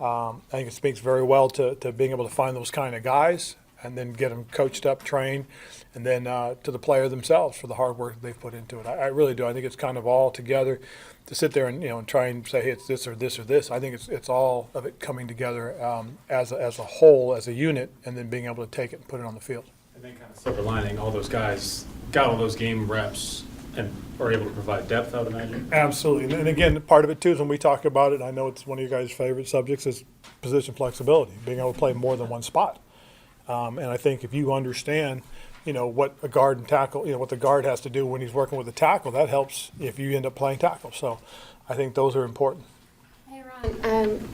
I think it speaks very well to being able to find those kind of guys and then get them coached up, trained, and then to the player themselves for the hard work that they've put into it. I really do. I think it's kind of all together to sit there and and try and say, hey, it's this or this or this. I think it's all of it coming together as a whole, as a unit, and then being able to take it and put it on the field. And then kind of silver lining, all those guys got all those game reps and are able to provide depth, I would imagine. Absolutely. And again, part of it too is when we talk about it, I know it's one of you guys' favorite subjects, is position flexibility, being able to play more than one spot. And I think if you understand, what a guard and tackle, what the guard has to do when he's working with the tackle, that helps if you end up playing tackle. So I think those are important. Hey, Ron,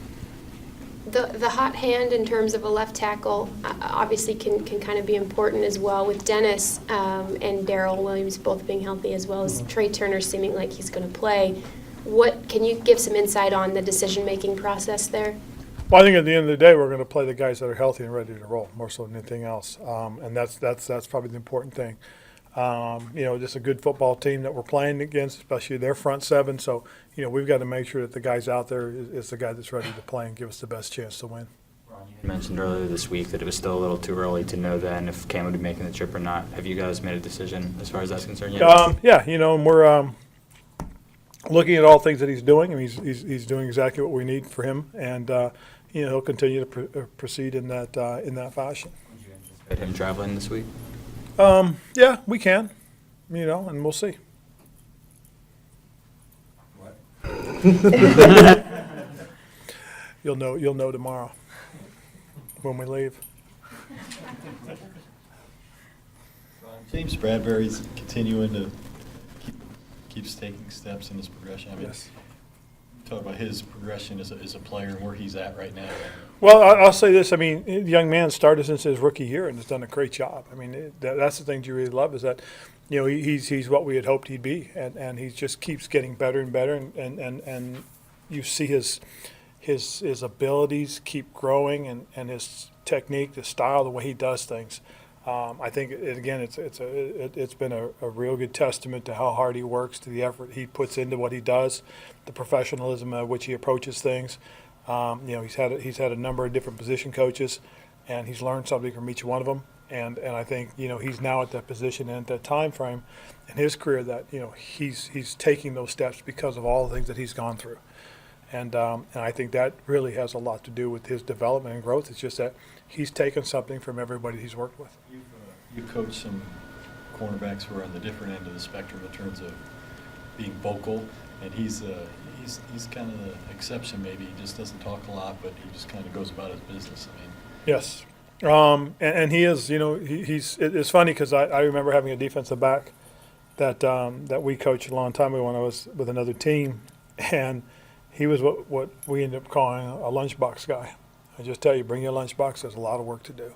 the hot hand in terms of a left tackle obviously can kind of be important as well with Dennis and Darrell Williams both being healthy, as well as Trey Turner seeming like he's going to play. What can you give some insight on the decision-making process there? Well, I think at the end of the day, we're going to play the guys that are healthy and ready to roll, more so than anything else. And that's probably the important thing. Just a good football team that we're playing against, especially their front seven. So, we've got to make sure that the guys out there is the guy that's ready to play and give us the best chance to win. Ron, you mentioned earlier this week that it was still a little too early to know then if Cam would be making the trip or not. Have you guys made a decision as far as that's concerned yet? Yeah, and we're looking at all things that he's doing. I mean, he's doing exactly what we need for him, and he'll continue to proceed in that fashion. Would you anticipate him traveling this week? Yeah, we can, and we'll see. What? You'll know tomorrow when we leave. James Bradbury's continuing to keeps taking steps in his progression. I mean, Yes. talk about his progression as a player and where he's at right now. Well, I'll say this. I mean, the young man started since his rookie year and has done a great job. I mean, that's the thing you really love is that, he's what we had hoped he'd be, and he just keeps getting better and better, and you see his abilities keep growing and his technique, the style, the way he does things. I think it's been a real good testament to how hard he works, to the effort he puts into what he does, the professionalism at which he approaches things. He's had a number of different position coaches, and he's learned something from each one of them. And I think he's now at that position and at that time frame in his career that he's taking those steps because of all the things that he's gone through. And I think that really has a lot to do with his development and growth. It's just that he's taken something from everybody he's worked with. You've coached some cornerbacks who are on the different end of the spectrum in terms of being vocal, and he's kind of the exception maybe. He just doesn't talk a lot, but he just kind of goes about his business. I mean, Yes. And he is, it's funny because I remember having a defensive back that we coached a long time ago when I was with another team, and he was what we ended up calling a lunchbox guy. I just tell you, bring your lunchbox. There's a lot of work to do.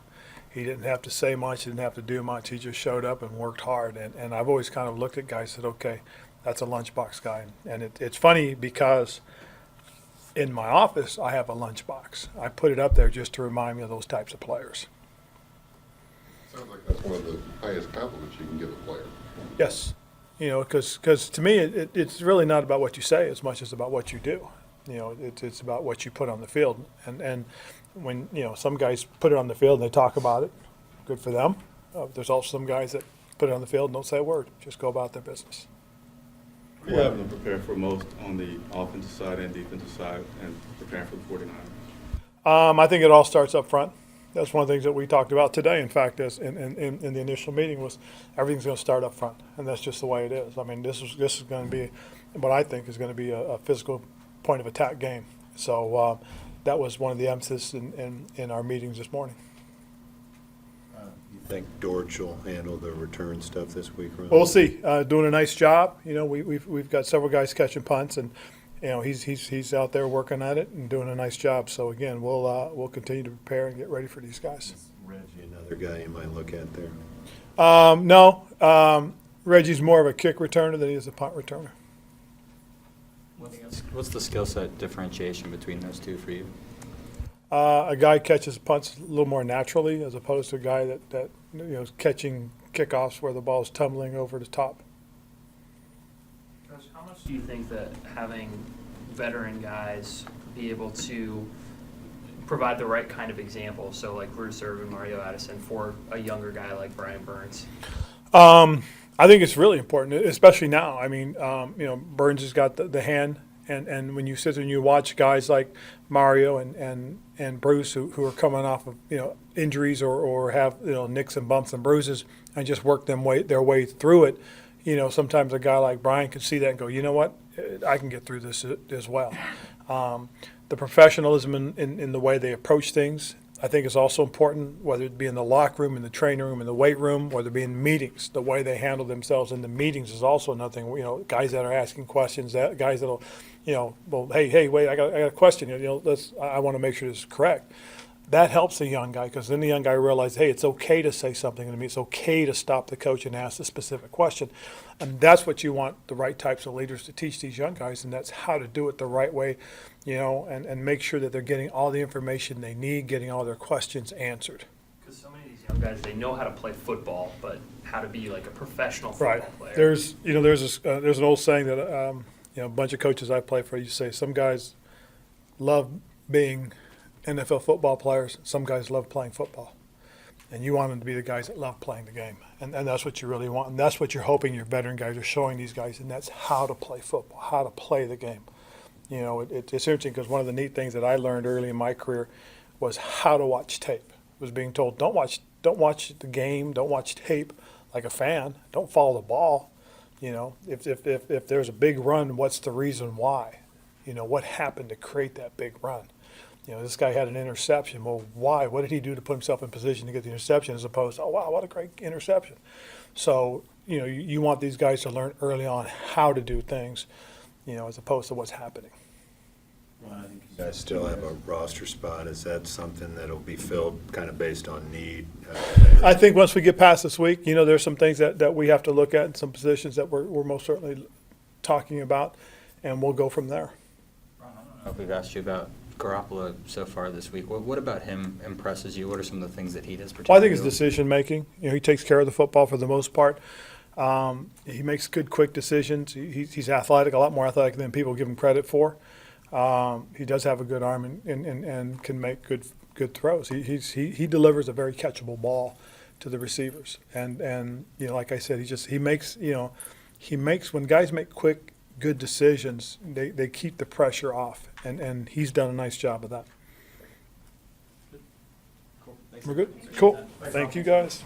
He didn't have to say much. He didn't have to do much. He just showed up and worked hard. And I've always kind of looked at guys and said, okay, that's a lunchbox guy. And it's funny because in my office I have a lunchbox. I put it up there just to remind me of those types of players. Sounds like that's one of the highest compliments you can give a player. Yes. Because to me it's really not about what you say as much as about what you do. It's about what you put on the field. And when, some guys put it on the field and they talk about it, good for them. There's also some guys that put it on the field and don't say a word, just go about their business. What are you having to prepare for most on the offensive side and defensive side and preparing for the 49ers? I think it all starts up front. That's one of the things that we talked about today. In fact, as in the initial meeting was everything's going to start up front, and that's just the way it is. I mean, this is going to be what I think is going to be a physical point of attack game. So that was one of the emphasis in our meetings this morning. You think Dortch will handle the return stuff this week? Ron? Well, we'll see. Doing a nice job. We've got several guys catching punts, and he's out there working at it and doing a nice job. So again, we'll continue to prepare and get ready for these guys. Reggie, another guy you might look at there. No, Reggie's more of a kick returner than he is a punt returner. What's the skill set differentiation between those two for you? A guy catches punts a little more naturally as opposed to a guy that is catching kickoffs where the ball is tumbling over the top. Coach, how much do you think that having veteran guys be able to provide the right kind of example, so like Bruce Irvin, Mario Addison, for a younger guy like Brian Burns? I think it's really important, especially now. I mean, Burns has got the hand, and when you sit there and you watch guys like Mario and Bruce who are coming off of injuries or have nicks and bumps and bruises and just work their way through it. Sometimes a guy like Brian can see that and go, you know what, I can get through this as well. The professionalism in the way they approach things, I think, is also important, whether it be in the locker room, in the training room, in the weight room, whether it be in meetings. The way they handle themselves in the meetings is also another thing. Guys that are asking questions, guys that'll, well, hey, wait, I got a question. I want to make sure this is correct. That helps the young guy, because then the young guy realizes, hey, it's okay to say something to me. It's okay to stop the coach and ask a specific question. And that's what you want the right types of leaders to teach these young guys, and that's how to do it the right way, and make sure that they're getting all the information they need, getting all their questions answered. Because so many of these young guys, they know how to play football, but how to be like a professional football Right. player. There's an old saying that a bunch of coaches I play for, you say some guys love being NFL football players, some guys love playing football. And you want them to be the guys that love playing the game. And that's what you really want. And that's what you're hoping your veteran guys are showing these guys, and that's how to play football, how to play the game. It's interesting, because one of the neat things that I learned early in my career was how to watch tape. Was being told, don't watch the game, don't watch tape like a fan, don't follow the ball. If there's a big run, what's the reason why? What happened to create that big run? This guy had an interception. Well, why? What did he do to put himself in position to get the interception, as opposed to, oh, wow, what a great interception. So, you want these guys to learn early on how to do things, as opposed to what's happening. You guys still have a roster spot. Is that something that'll be filled kind of based on need? I think once we get past this week, there's some things that we have to look at, and some positions that we're most certainly talking about, and we'll go from there. I don't know if we've asked you about Garoppolo so far this week. What about him impresses you? What are some of the things that he does Well, I particularly? think his decision making. He takes care of the football for the most part. He makes good, quick decisions. He's athletic, a lot more athletic than people give him credit for. He does have a good arm and can make good throws. He delivers a very catchable ball to the receivers. And like I said, he makes when guys make quick, good decisions, they keep the pressure off, and he's done a nice job of that. We're good? Cool. Thank you, guys.